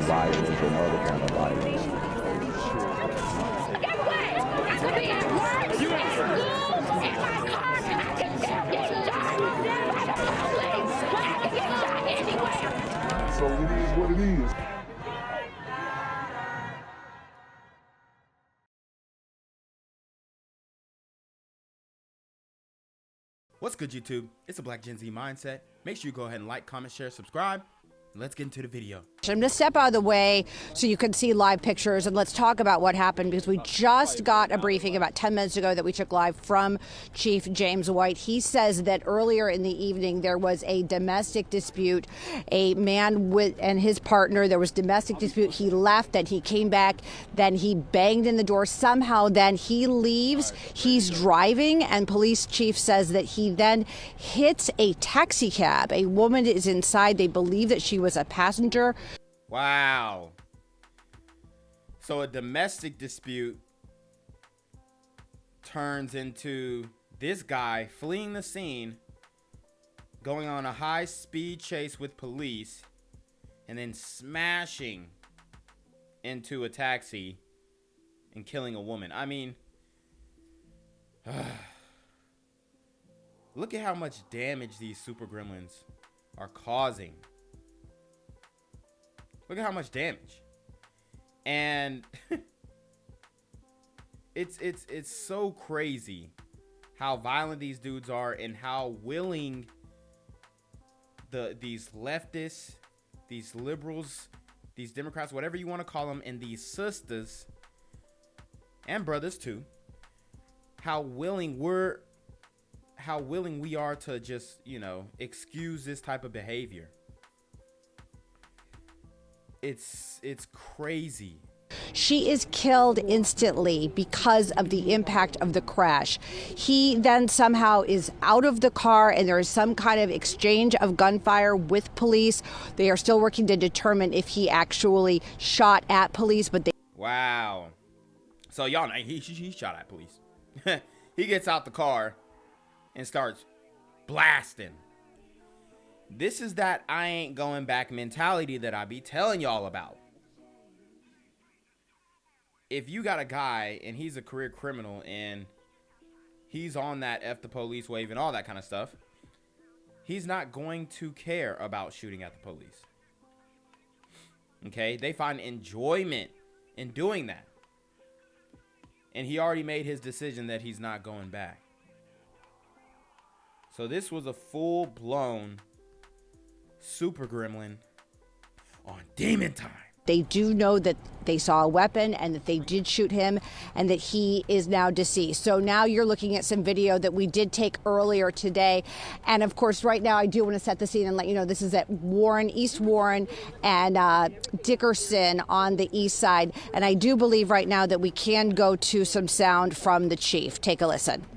violence or no other kind of violence. Get away! I could be at work, at school, in my car, I can still get shot by the police, but I can get shot anywhere. So it is what it is. What's good, YouTube? It's a Black Gen Z Mindset. Make sure you go ahead and like, comment, share, subscribe. Let's get into the video. I'm going to step out of the way so you can see live pictures, and let's talk about what happened, because we just got a briefing about 10 minutes ago that we took live from Chief James White. He says that earlier in the evening there was a domestic dispute. A man and his partner, there was domestic dispute. He left, then he came back, then he banged in the door. Somehow then he leaves. He's driving, and police chief says that he then hits a taxi cab. A woman is inside. They believe that she was a passenger. Wow. So a domestic dispute turns into this guy fleeing the scene, going on a high-speed chase with police, and then smashing into a taxi and killing a woman. I mean, look at how much damage these super gremlins are causing. Look at how much damage. And it's so crazy how violent these dudes are and how willing these leftists, these liberals, these Democrats, whatever you want to call them, and these sisters and brothers too, how willing we are to just, excuse this type of behavior. It's crazy. She is killed instantly because of the impact of the crash. He then somehow is out of the car, and there is some kind of exchange of gunfire with police. They are still working to determine if he actually shot at police, but they... Wow. So y'all know he shot at police. He gets out the car and starts blasting. This is that I ain't going back mentality that I be telling y'all about. If you got a guy and he's a career criminal and he's on that F the police wave and all that kind of stuff, he's not going to care about shooting at the police. Okay? They find enjoyment in doing that. And he already made his decision that he's not going back. So this was a full-blown Super Gremlin on demon time. They do know that they saw a weapon and that they did shoot him and that he is now deceased. So now you're looking at some video that we did take earlier today. And of course, right now I do want to set the scene and let you know this is at East Warren and Dickerson on the east side. And I do believe right now that we can go to some sound from the chief. Take a listen.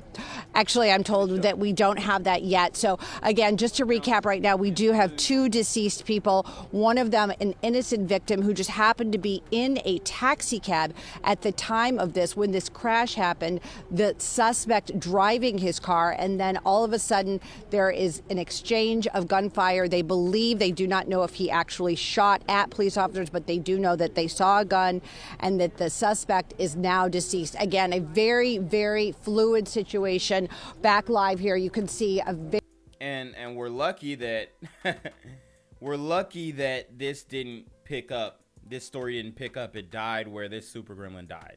Actually, I'm told that we don't have that yet. So again, just to recap right now, we do have two deceased people. One of them, an innocent victim who just happened to be in a taxi cab at the time of this, when this crash happened, the suspect driving his car. And then all of a sudden there is an exchange of gunfire. They believe, they do not know if he actually shot at police officers, but they do know that they saw a gun and that the suspect is now deceased. Again, a very, very fluid situation. Back live here, you can see a and we're lucky that this didn't pick up. This story didn't pick up. It died where this super gremlin died.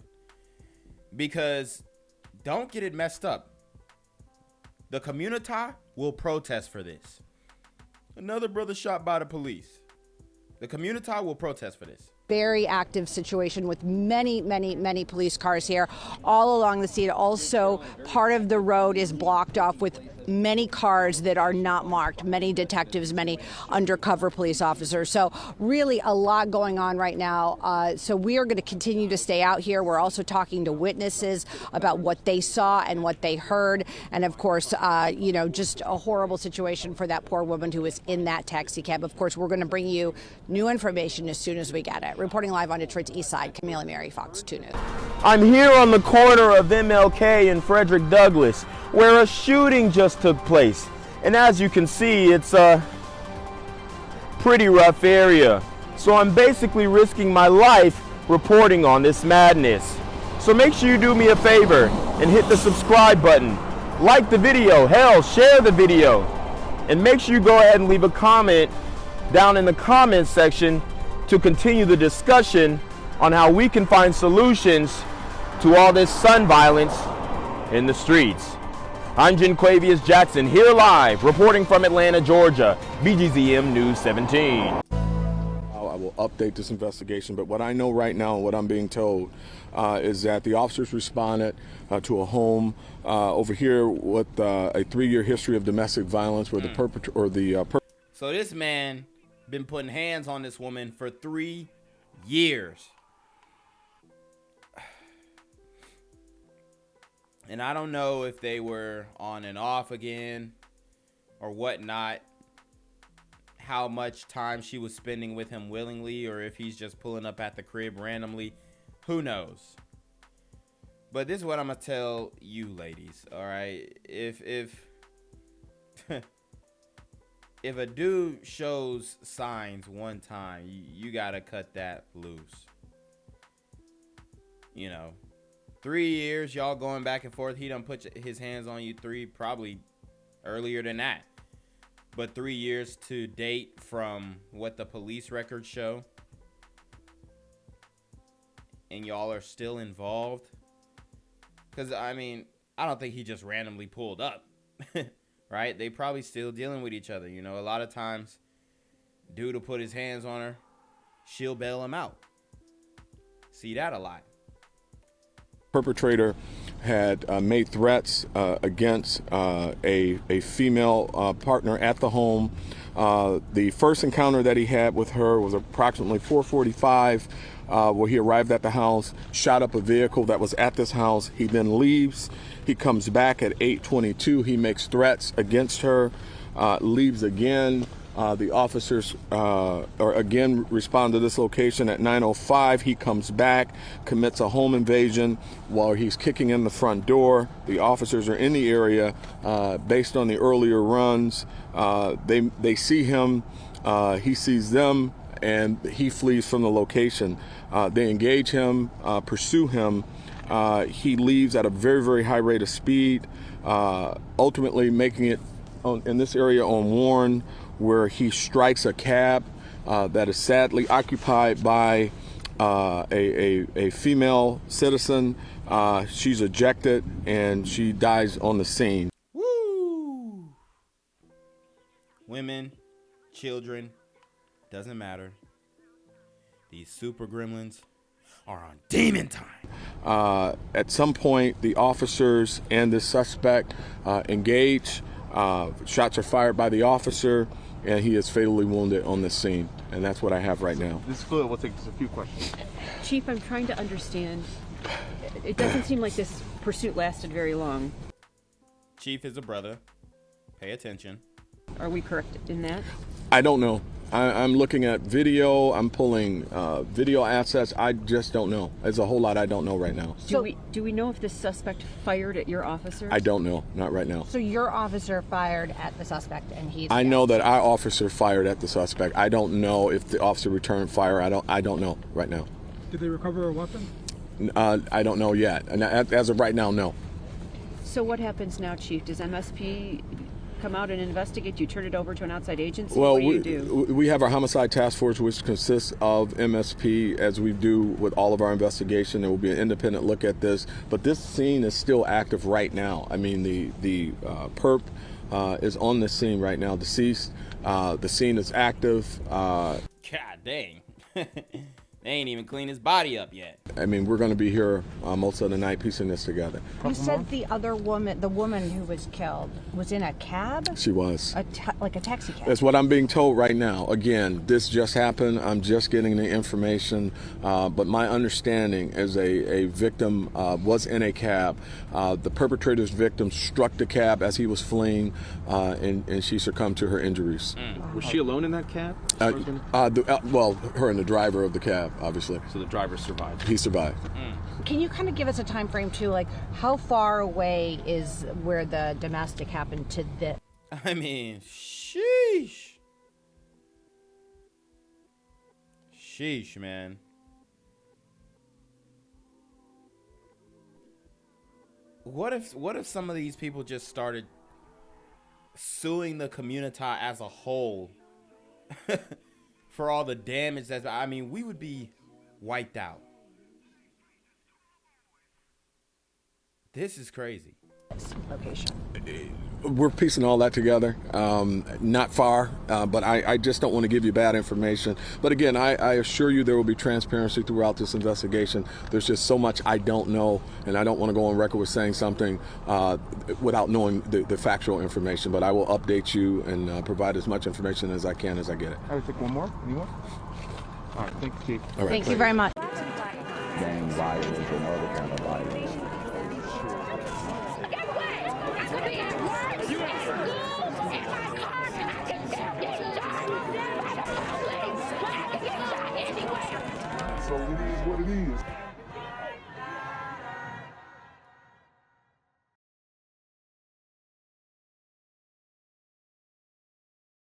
Because don't get it messed up. The community will protest for this. Another brother shot by the police. The community will protest for this. Very active situation with many, many, many police cars here all along the scene. Also, part of the road is blocked off with many cars that are not marked, many detectives, many undercover police officers. So really a lot going on right now. So we are going to continue to stay out here. We're also talking to witnesses about what they saw and what they heard. And of course, just a horrible situation for that poor woman who was in that taxi cab. Of course, we're going to bring you new information as soon as we get it. Reporting live on Detroit's East Side, Camila Mary, Fox 2 News. I'm here on the corner of MLK and Frederick Douglass, where a shooting just took place. And as you can see, it's a pretty rough area. So I'm basically risking my life reporting on this madness. So make sure you do me a favor and hit the subscribe button. Like the video, hell, share the video. And make sure you go ahead and leave a comment down in the comments section to continue the discussion on how we can find solutions to all this son violence in the streets. I'm Janquavius Jackson, here live, reporting from Atlanta, Georgia, BGZM News 17. I will update this investigation, but what I know right now, what I'm being told, is that the officers responded to a home over here with a 3-year history of domestic violence where the perpetrator So this man been putting hands on this woman for 3 years. And I don't know if they were on and off again or whatnot, how much time she was spending with him willingly, or if he's just pulling up at the crib randomly. Who knows? But this is what I'm going to tell you ladies, all right? If a dude shows signs one time, you got to cut that loose. You know, 3 years, y'all going back and forth. He done put his hands on you probably earlier than that. But 3 years to date from what the police records show. And y'all are still involved. Because, I mean, I don't think he just randomly pulled up. Right? They probably still dealing with each other. You know, a lot of times, dude will put his hands on her. She'll bail him out. See that a lot. perpetrator had made threats against a female partner at the home. The first encounter that he had with her was approximately 4:45, where he arrived at the house, shot up a vehicle that was at this house. He then leaves. He comes back at 8:22. He makes threats against her, leaves again. The officers again respond to this location at 9:05. He comes back, commits a home invasion while he's kicking in the front door. The officers are in the area based on the earlier runs. They see him, he sees them, and he flees from the location. They engage him, pursue him. He leaves at a very, very high rate of speed, ultimately making it in this area on Warren, where he strikes a cab that is sadly occupied by a female citizen. She's ejected and she dies on the scene. Woo! Women, children, doesn't matter. These super gremlins are on demon time. At some point, the officers and the suspect engage. Shots are fired by the officer, and he is fatally wounded on the scene. And that's what I have right now. This is fluid. We'll take just a few questions. Chief, I'm trying to understand. It doesn't seem like this pursuit lasted very long. Chief is a brother. Pay attention. Are we correct in that? I don't know. I'm looking at video. I'm pulling video assets. I just don't know. There's a whole lot I don't know right now. Do we know if the suspect fired at your officers? I don't know. Not right now. So your officer fired at the suspect, and he's. I know that our officer fired at the suspect. I don't know if the officer returned fire. I don't know right now. Did they recover a weapon? I don't know yet. And as of right now, no. So what happens now, Chief? Does MSP come out and investigate? Do you turn it over to an outside agency? Well, what do you do? We have our homicide task force, which consists of MSP, as we do with all of our investigation. There will be an independent look at this, but this scene is still active right now. I mean, the perp is on the scene right now, deceased. The scene is active. God dang. They ain't even cleaned his body up yet. I mean, we're going to be here most of the night piecing this together. You said the other woman, the woman who was killed, was in a cab? She was. Like a taxi cab? That's what I'm being told right now. Again, this just happened. I'm just getting the information. But my understanding is a victim was in a cab. The perpetrator's victim struck the cab as he was fleeing, and she succumbed to her injuries. Was she alone in that cab? Well, her and the driver of the cab, obviously. So the driver survived. He survived. Can you kind of give us a time frame too, like how far away is where the domestic happened to this? I mean, sheesh. Sheesh, man. What if some of these people just started suing the community as a whole for all the damage that's, I mean, we would be wiped out. This is crazy. Location. We're piecing all that together. Not far, but I just don't want to give you bad information. But again, I assure you there will be transparency throughout this investigation. There's just so much I don't know, and I don't want to go on record with saying something without knowing the factual information. But I will update you and provide as much information as I can as I get it. I would take one more. Anyone? All right. Thank you, Chief. All right, Thank you very much. Gang violence and other kind of violence. Guess what? I could be at work, at school, in my car, and I can still get shot by the police. I can get shot anywhere. So it is what it is.